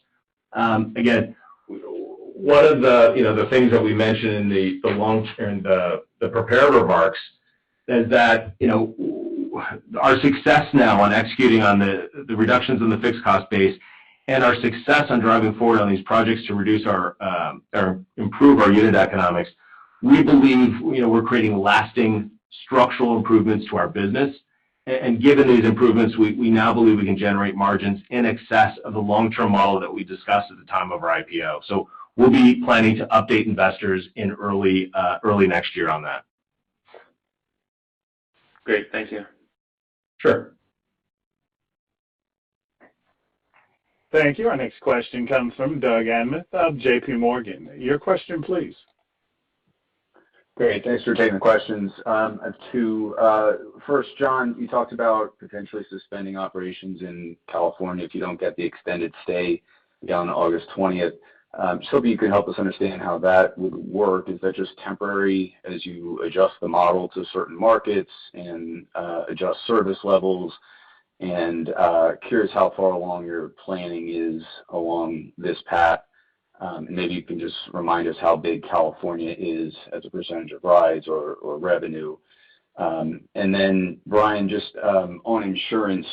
Again, one of the things that we mentioned in the prepared remarks is that our success now on executing on the reductions in the fixed cost base and our success on driving forward on these projects to reduce or improve our unit economics, we believe we're creating lasting structural improvements to our business. And given these improvements, we now believe we can generate margins in excess of the long-term model that we discussed at the time of our IPO. So we'll be planning to update investors in early next year on that. Great, thank you. Sure. Thank you. Our next question comes from Doug Anmuth of J.P. Morgan. Your question, please. Great. Thanks for taking the questions. I have two. First, John, you talked about potentially suspending operations in California if you don't get the extended stay beyond August 20th. Just hoping you could help us understand how that would work. Is that just temporary as you adjust the model to certain markets and adjust service levels? And curious how far along your planning is along this path. And maybe you can just remind us how big California is as a percentage of rides or revenue. And then, Brian, just on insurance,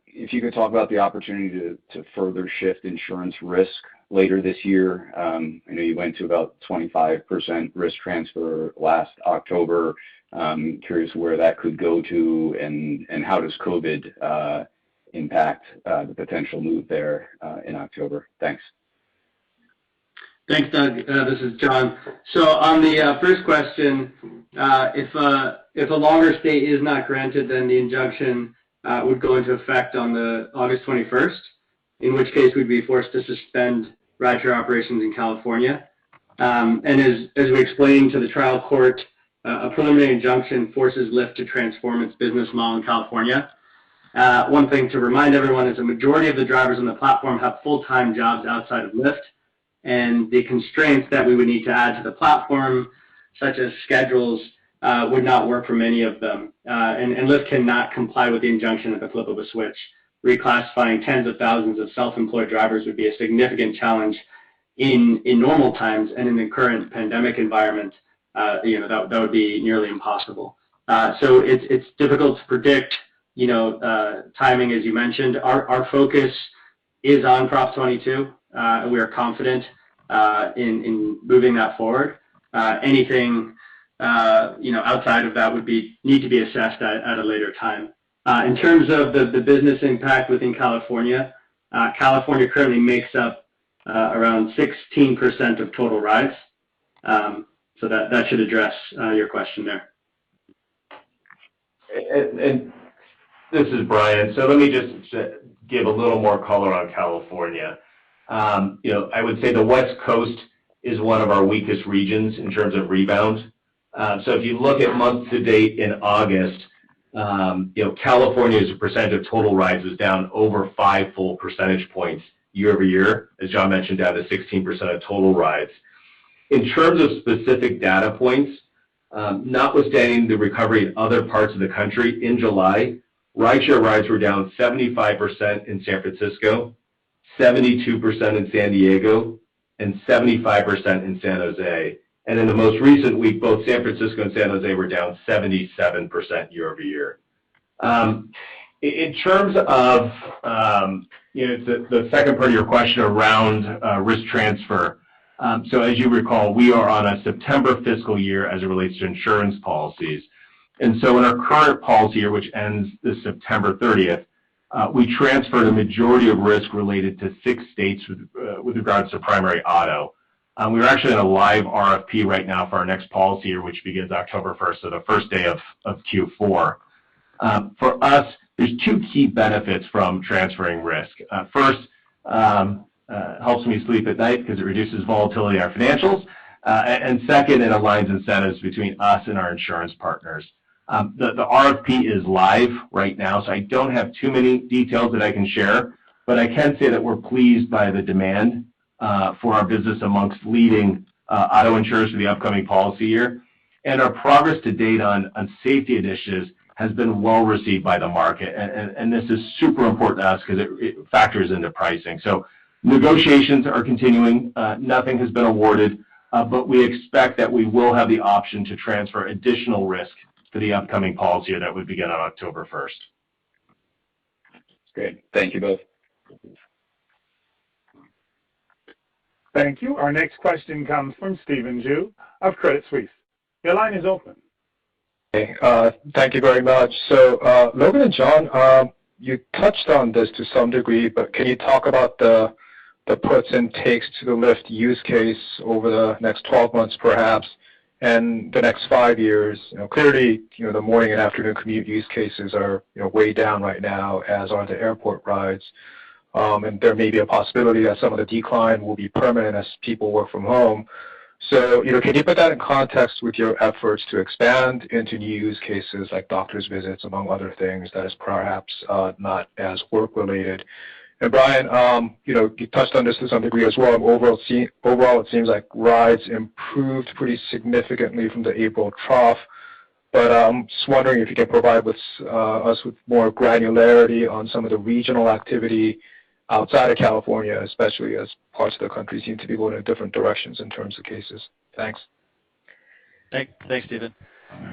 if you could talk about the opportunity to further shift insurance risk later this year. I know you went to about 25% risk transfer last October. Curious where that could go to, and how does COVID impact the potential move there in October? Thanks. Thanks, Doug. This is John. So on the first question, if a longer stay is not granted, then the injunction would go into effect on the August 21st, in which case we'd be forced to suspend rideshare operations in California. And as we explained to the trial court, a preliminary injunction forces Lyft to transform its business model in California. One thing to remind everyone is a majority of the drivers on the platform have full-time jobs outside of Lyft, and the constraints that we would need to add to the platform, such as schedules, would not work for many of them. And Lyft cannot comply with the injunction at the flip of a switch. Reclassifying tens of thousands of self-employed drivers would be a significant challenge in normal times, and in the current pandemic environment, that would be nearly impossible. So it's difficult to predict, timing, as you mentioned. Our focus is on Prop 22. And we are confident in moving that forward. Anything outside of that would need to be assessed at a later time. In terms of the business impact within California, California currently makes up around 16% of total rides. So that should address your question there. And this is Brian. So let me just give a little more color on California. I would say the West Coast is one of our weakest regions in terms of rebound. So if you look at month to date in August, California as a percentage of total rides is down over 5 full percentage points year over year, as John mentioned, down to 16% of total rides. In terms of specific data points, notwithstanding the recovery in other parts of the country, in July, rideshare rides were down 75% in San Francisco, 72% in San Diego, and 75% in San Jose. And in the most recent week, both San Francisco and San Jose were down 77% year over year. In terms of the second part of your question around risk transfer, so as you recall, we are on a September fiscal year as it relates to insurance policies. And so in our current policy year, which ends this September 30th, we transferred a majority of risk related to 6 states with regards to primary auto. We're actually in a live RFP right now for our next policy year, which begins October 1st, so the first day of Q4. For us, there's 2 key benefits from transferring risk. First, helps me sleep at night because it reduces volatility in our financials. And second, it aligns incentives between us and our insurance partners. The RFP is live right now, so I don't have too many details that I can share, but I can say that we're pleased by the demand for our business amongst leading auto insurers for the upcoming policy year. And our progress to date on safety initiatives has been well received by the market. And this is super important to us because it factors into pricing. So negotiations are continuing. Nothing has been awarded, but we expect that we will have the option to transfer additional risk for the upcoming policy year that would begin on October 1st. Great. Thank you both. Thank you. Our next question comes from Stephen Ju of Credit Suisse. Your line is open. Hey, thank you very much. So, Logan and John, you touched on this to some degree, but can you talk about the puts and takes to the Lyft use case over the next 12 months, perhaps, and the next 5 years? Clearly, the morning and afternoon commute use cases are, way down right now, as are the airport rides. And there may be a possibility that some of the decline will be permanent as people work from home. So, can you put that in context with your efforts to expand into new use cases like doctor's visits, among other things, that is perhaps not as work-related? And Brian, you touched on this to some degree as well. Overall, it seems like rides improved pretty significantly from the April trough. But I'm just wondering if you can provide us with more granularity on some of the regional activity outside of California, especially as parts of the country seem to be going in different directions in terms of cases. Thanks. Thanks, Stephen.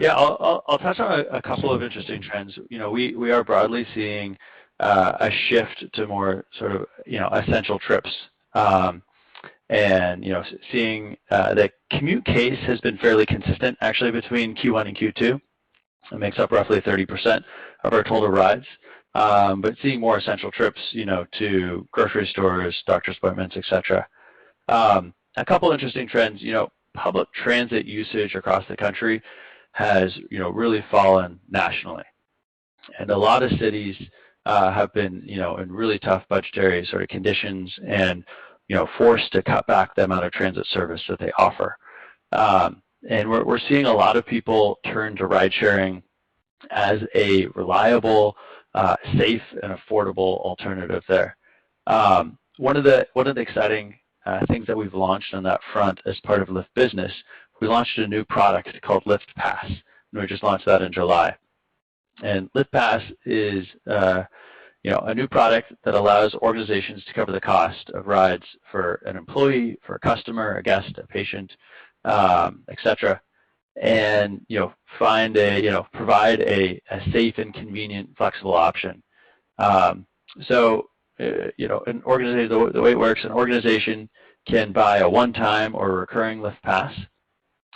Yeah, I'll touch on a couple of interesting trends. We are broadly seeing a shift to more sort of essential trips, and seeing the commute case has been fairly consistent actually between Q1 and Q2. It makes up roughly 30% of our total rides. But seeing more essential trips, to grocery stores, doctor's appointments, etc. A couple interesting trends. Public transit usage across the country has, really fallen nationally, and a lot of cities have been, in really tough budgetary sort of conditions, and forced to cut back the amount of transit service that they offer. And we're seeing a lot of people turn to ride sharing as a reliable, safe and affordable alternative there. One of the exciting things that we've launched on that front as part of Lyft Business, we launched a new product called Lyft Pass, and we just launched that in July. And Lyft Pass is a new product that allows organizations to cover the cost of rides for an employee, for a customer, a guest, a patient, etc. And provide a safe and convenient, flexible option. So an organization, the way it works, an organization can buy a one-time or recurring Lyft Pass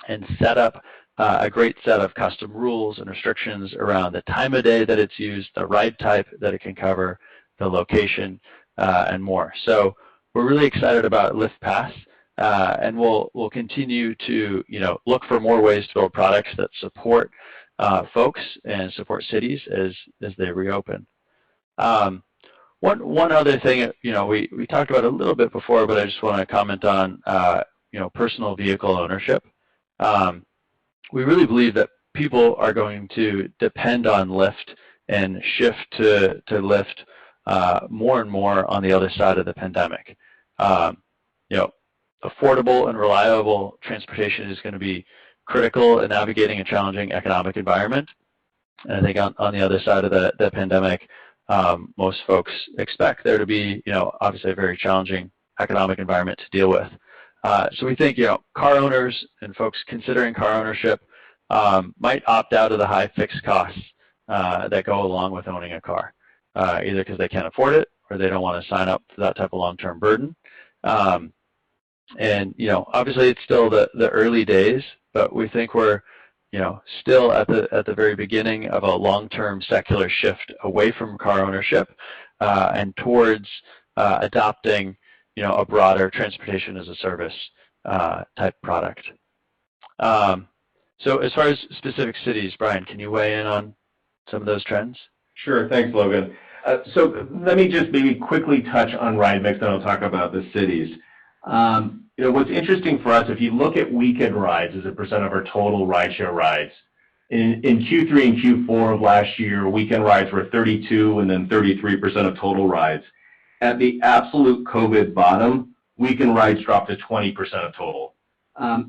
and set up a great set of custom rules and restrictions around the time of day that it's used, the ride type that it can cover, the location, and more. So we're really excited about Lyft Pass. And we'll continue to look for more ways to build products that support folks and support cities as they reopen. One other thing, we talked about a little bit before, but I just want to comment on personal vehicle ownership. We really believe that people are going to depend on Lyft and shift to Lyft more and more on the other side of the pandemic. Affordable and reliable transportation is going to be critical in navigating a challenging economic environment. And I think on the other side of the pandemic, most folks expect there to be, obviously a very challenging economic environment to deal with. So we think, car owners and folks considering car ownership might opt out of the high fixed costs that go along with owning a car, either because they can't afford it or they don't want to sign up for that type of long-term burden. And obviously it's still the early days, but we think we're still at the very beginning of a long-term secular shift away from car ownership and towards adopting a broader transportation as a service type product. So as far as specific cities, Brian, can you weigh in on some of those trends? Sure, thanks, Logan. So let me just maybe quickly touch on ride mix, then I'll talk about the cities. What's interesting for us, if you look at weekend rides as a percent of our total rideshare rides, in Q3 and Q4 of last year, weekend rides were 32 and then 33% of total rides. At the absolute COVID bottom, weekend rides dropped to 20% of total.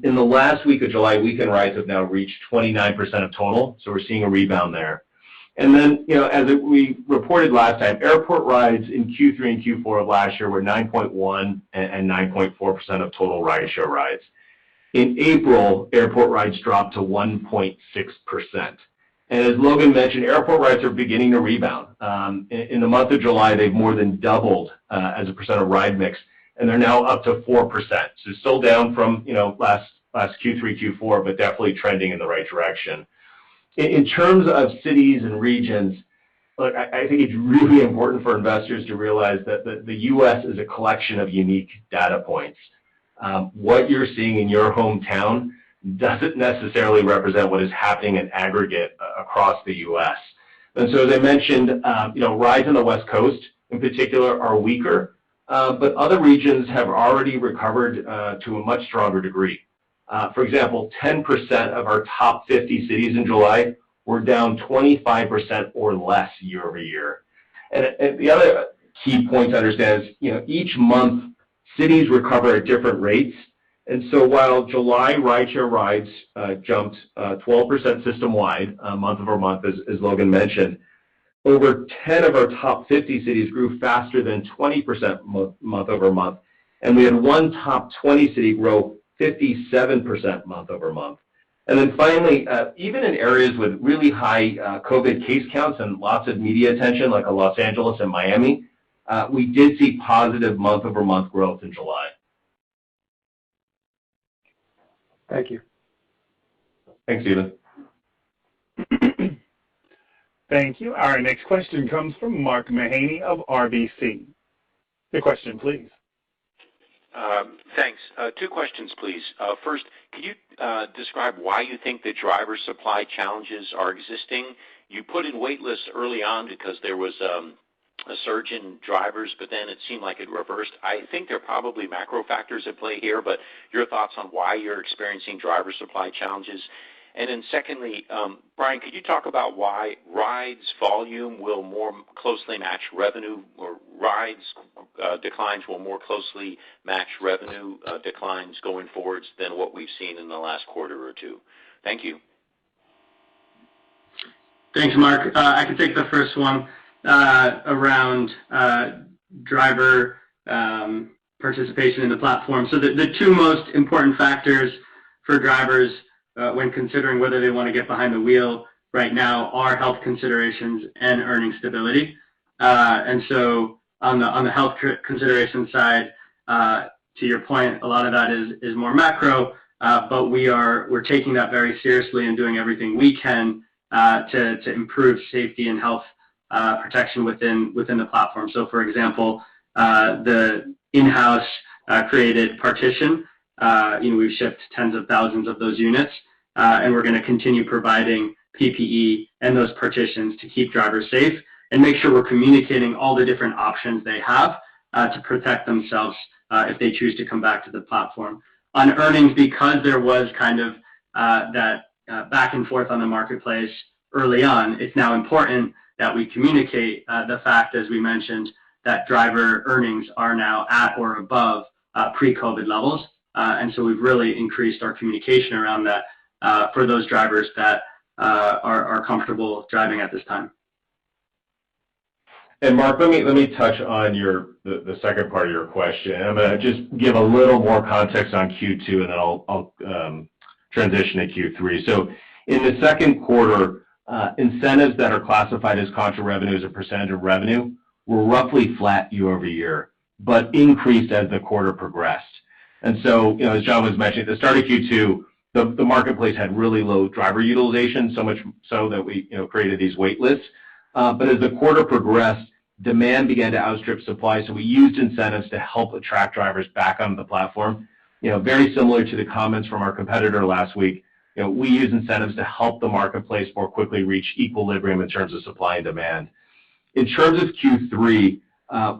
In the last week of July, weekend rides have now reached 29% of total, so we're seeing a rebound there. And then, as we reported last time, airport rides in Q3 and Q4 of last year were 9.1 and 9.4% of total rideshare rides. In April, airport rides dropped to 1.6%. And as Logan mentioned, airport rides are beginning to rebound. In the month of July, they've more than doubled as a percent of ride mix, and they're now up to 4%. So still down from last Q3, Q4, but definitely trending in the right direction. In terms of cities and regions, look, I think it's really important for investors to realize that the U.S. is a collection of unique data points. What you're seeing in your hometown doesn't necessarily represent what is happening in aggregate across the U.S. And so, as I mentioned, rides on the West Coast in particular are weaker, but other regions have already recovered to a much stronger degree. For example, 10% of our top 50 cities in July were down 25% or less year over year. And the other key point to understand is, each month cities recover at different rates. And so while July rideshare rides jumped 12% system-wide month over month, as Logan mentioned, over 10 of our top 50 cities grew faster than 20% month over month. And we had one top 20 city grow 57% month over month. And then finally, even in areas with really high COVID case counts and lots of media attention, like Los Angeles and Miami, we did see positive month over month growth in July. Thank you. Thanks, Stephen. Thank you. Our next question comes from Mark Mahaney of RBC. The question, please. Thanks. Two questions, please. First, could you describe why you think the driver supply challenges are existing? You put in wait lists early on because there was a surge in drivers, but then it seemed like it reversed. I think there are probably macro factors at play here, but your thoughts on why you're experiencing driver supply challenges? And then secondly, Brian, could you talk about why rides volume will more closely match revenue, or rides declines will more closely match revenue declines going forwards than what we've seen in the last quarter or two? Thank you. Thanks, Mark. I can take the first one around driver participation in the platform. So the two most important factors for drivers when considering whether they want to get behind the wheel right now are health considerations and earning stability. And so on the health consideration side, to your point, a lot of that is more macro, but we're taking that very seriously and doing everything we can to improve safety and health protection within the platform. So, for example, the in-house created partition. We've shipped tens of thousands of those units, and we're going to continue providing PPE and those partitions to keep drivers safe and make sure we're communicating all the different options they have to protect themselves if they choose to come back to the platform. On earnings, because there was kind of that back and forth on the marketplace early on, it's now important that we communicate the fact, as we mentioned, that driver earnings are now at or above pre-COVID levels. And so we've really increased our communication around that for those drivers that are comfortable driving at this time. And Mark, let me touch on the second part of your question. I'm going to just give a little more context on Q2, and then I'll transition to Q3. So in the second quarter, incentives that are classified as contra revenue as a percentage of revenue were roughly flat year over year, but increased as the quarter progressed. And so, as John was mentioning, at the start of Q2, the marketplace had really low driver utilization, so much so that we created these wait lists. But as the quarter progressed, demand began to outstrip supply, so we used incentives to help attract drivers back onto the platform. Very similar to the comments from our competitor last week, we use incentives to help the marketplace more quickly reach equilibrium in terms of supply and demand. In terms of Q3,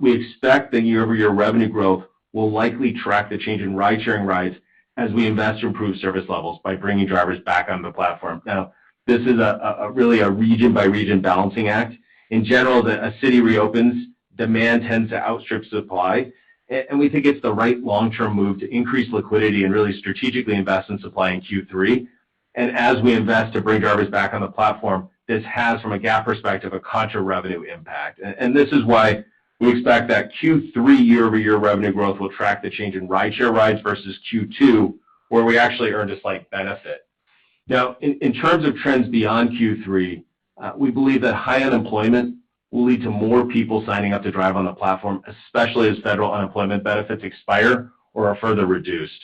we expect that year-over-year revenue growth will likely track the change in ride-sharing rides as we invest to improve service levels by bringing drivers back onto the platform. Now, this is really a region-by-region balancing act. In general, a city reopens, demand tends to outstrip supply, and we think it's the right long-term move to increase liquidity and really strategically invest in supply in Q3. And as we invest to bring drivers back on the platform, this has, from a GAAP perspective, a contra revenue impact. And this is why we expect that Q3 year-over-year revenue growth will track the change in rideshare rides versus Q2, where we actually earned a slight benefit. Now, in terms of trends beyond Q3, we believe that high unemployment will lead to more people signing up to drive on the platform, especially as federal unemployment benefits expire or are further reduced.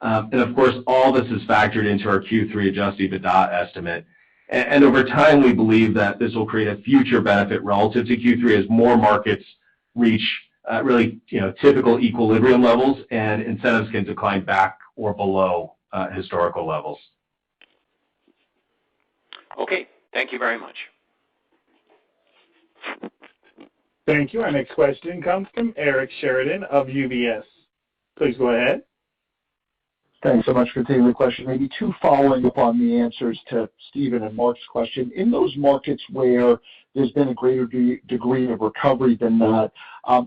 And of course, all this is factored into our Q3 adjusted EBITDA estimate. And over time, we believe that this will create a future benefit relative to Q3 as more markets reach really typical equilibrium levels and incentives can decline back or below historical levels. Okay, thank you very much. Thank you. Our next question comes from Eric Sheridan of UBS. Please go ahead. Thanks so much for taking the question. Maybe two following up on the answers to Stephen and Mark's question. In those markets where there's been a greater degree of recovery than that,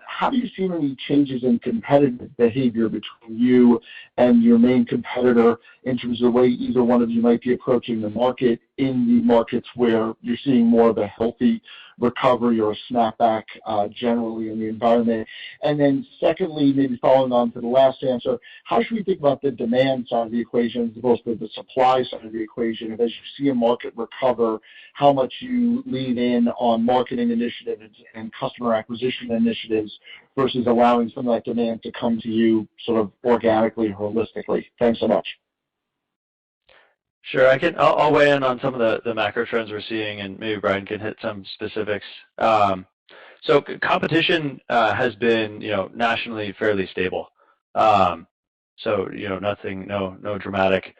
how do you see any changes in competitive behavior between you and your main competitor in terms of the way either one of you might be approaching the market in the markets where you're seeing more of a healthy recovery or a snapback generally in the environment? And then secondly, maybe following on to the last answer, how should we think about the demand side of the equation as opposed to the supply side of the equation? And as you see a market recover, how much you lean in on marketing initiatives and customer acquisition initiatives versus allowing some of that demand to come to you sort of organically, holistically? Thanks so much. Sure, I'll weigh in on some of the macro trends we're seeing, and maybe Brian can hit some specifics. So competition has been, nationally fairly stable. So nothing, no dramatic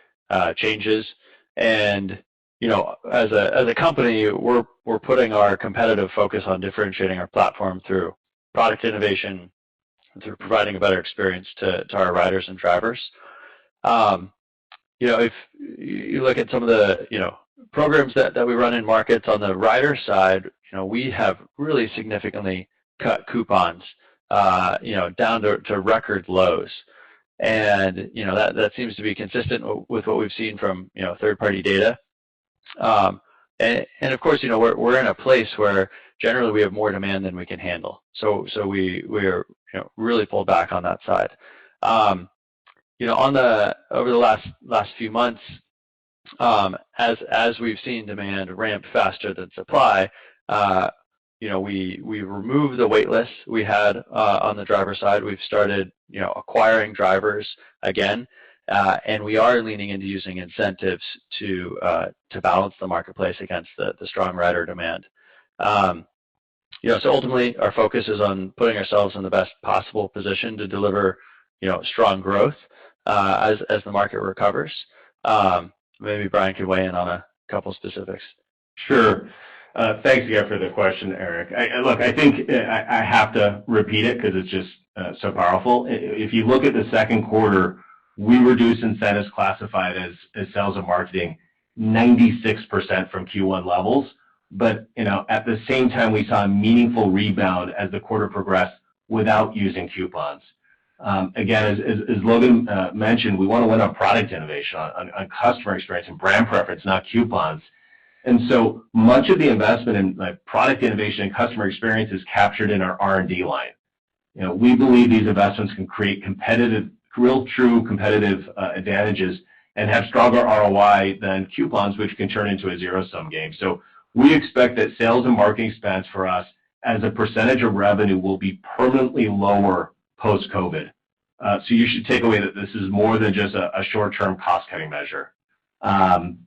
changes. And as a company, we're putting our competitive focus on differentiating our platform through product innovation, through providing a better experience to our riders and drivers. If you look at some of the, programs that we run in markets on the rider side, we have really significantly cut coupons, down to record lows. And, that seems to be consistent with what we've seen from, third-party data. And of course, we're in a place where generally we have more demand than we can handle. So we're, really pulled back on that side. Over the last few months, as we've seen demand ramp faster than supply, we removed the wait lists we had on the driver side. We've started, acquiring drivers again, and we are leaning into using incentives to balance the marketplace against the strong rider demand. So ultimately, our focus is on putting ourselves in the best possible position to deliver, strong growth as the market recovers. Maybe Brian could weigh in on a couple specifics. Sure. Thanks again for the question, Eric. I think I have to repeat it because it's just so powerful. If you look at the second quarter, we reduced incentives classified as sales and marketing 96% from Q1 levels. But at the same time, we saw a meaningful rebound as the quarter progressed without using coupons. Again, as Logan mentioned, we want to win on product innovation, on customer experience and brand preference, not coupons. And so much of the investment in product innovation and customer experience is captured in our R&D line. We believe these investments can create true competitive advantages and have stronger ROI than coupons, which can turn into a zero-sum game. So we expect that sales and marketing expense for us as a percentage of revenue will be permanently lower post-COVID. So you should take away that this is more than just a short-term cost-cutting measure. And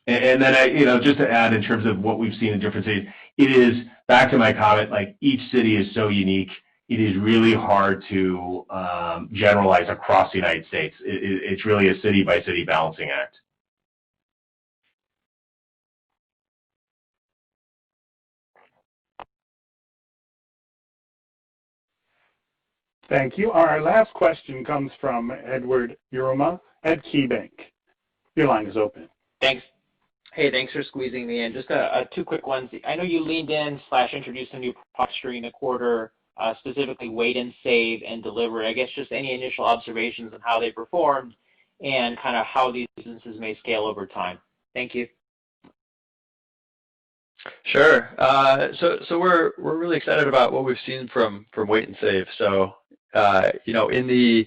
then, just to add in terms of what we've seen in different cities, it is, back to my comment, each city is so unique, it is really hard to generalize across the United States. It's really a city-by-city balancing act. Thank you. Our last question comes from Edward Yruma at KeyBank. Your line is open. Thanks. Hey, thanks for squeezing me in. Just two quick ones. I know you leaned in / introduced a new product during the quarter, specifically Wait and Save and Delivery. I guess just any initial observations on how they performed and kind of how these businesses may scale over time. Thank you. Sure. So we're really excited about what we've seen from Wait and Save. So in the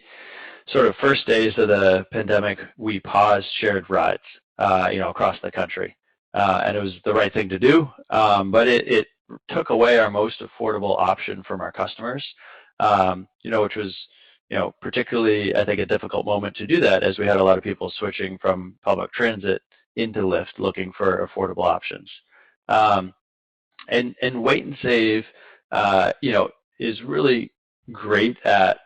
sort of first days of the pandemic, we paused shared rides, across the country, and it was the right thing to do. But it took away our most affordable option from our customers, which was, particularly, I think, a difficult moment to do that as we had a lot of people switching from public transit into Lyft looking for affordable options. And Wait and Save, is really great at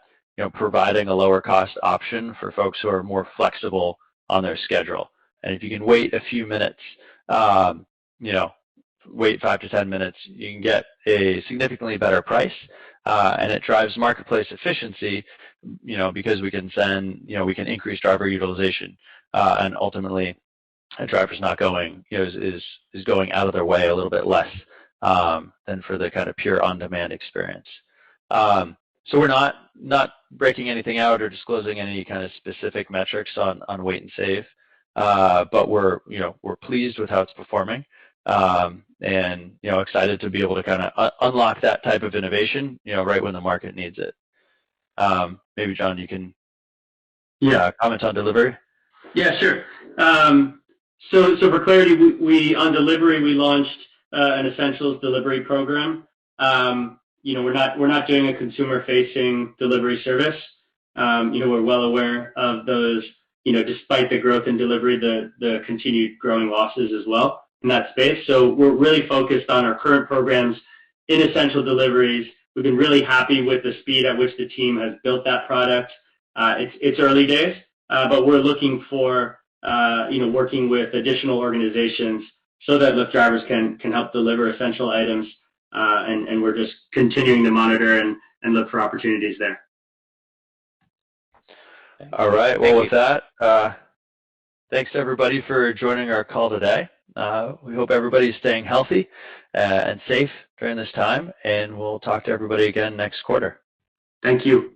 providing a lower cost option for folks who are more flexible on their schedule. And if you can wait a few minutes, wait 5 to 10 minutes, you can get a significantly better price, and it drives marketplace efficiency, because we can we can increase driver utilization, and ultimately a driver's not going, is going out of their way a little bit less than for the kind of pure on-demand experience. So we're not breaking anything out or disclosing any kind of specific metrics on Wait and Save, but we're pleased with how it's performing, and excited to be able to kind of unlock that type of innovation, right when the market needs it. Maybe John, you can comment on delivery. Yeah, sure. So for clarity, we on delivery we launched an essentials delivery program. We're not doing a consumer-facing delivery service. We're well aware of those. Despite the growth in delivery, the continued growing losses as well in that space. So we're really focused on our current programs in essential deliveries. We've been really happy with the speed at which the team has built that product. It's early days, but we're looking for working with additional organizations so that Lyft drivers can help deliver essential items, and we're just continuing to monitor and look for opportunities there. All right. Well, with that, thanks to everybody for joining our call today. We hope everybody's staying healthy and safe during this time, and we'll talk to everybody again next quarter. Thank you.